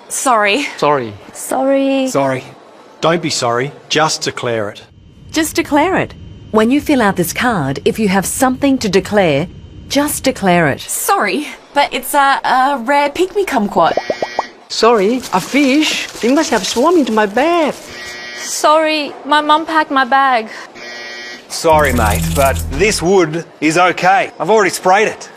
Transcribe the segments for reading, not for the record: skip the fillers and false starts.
Sorry. Sorry. Sorry. Sorry. Don't be sorry, just declare it. Just declare it. When you fill out this card, if you have something to declare, just declare it. Sorry, but it's a rare pygmy kumquat. Sorry, a fish. It must have swum into my bag. Sorry, my mum packed my bag. Sorry, mate, but this wood is okay. I've already sprayed it.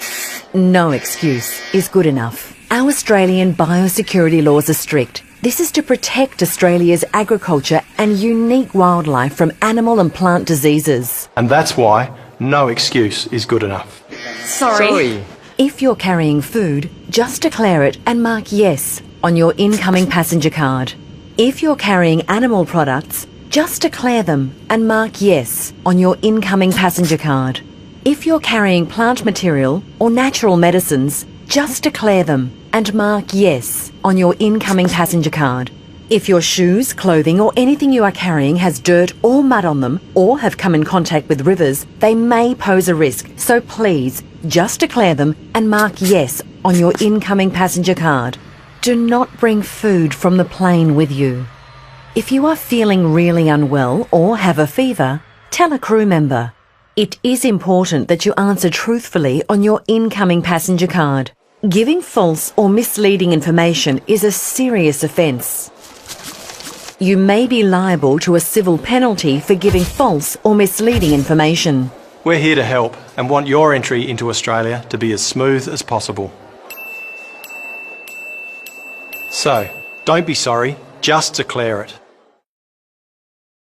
No excuse is good enough. Our Australian biosecurity laws are strict. This is to protect Australia's agriculture and unique wildlife from animal and plant diseases. And that's why no excuse is good enough. Sorry. If you're carrying food, just declare it and mark yes on your incoming passenger card. If you're carrying animal products, just declare them and mark yes on your incoming passenger card. If you're carrying plant material or natural medicines, just declare them and mark yes on your incoming passenger card. If your shoes, clothing or anything you are carrying has dirt or mud on them or have come in contact with rivers, they may pose a risk, so please just declare them and mark yes on your incoming passenger card. Do not bring food from the plane with you. If you are feeling really unwell or have a fever, tell a crew member. It is important that you answer truthfully on your incoming passenger card. Giving false or misleading information is a serious offence. You may be liable to a civil penalty for giving false or misleading information. We're here to help and want your entry into Australia to be as smooth as possible. So, don't be sorry, just declare it.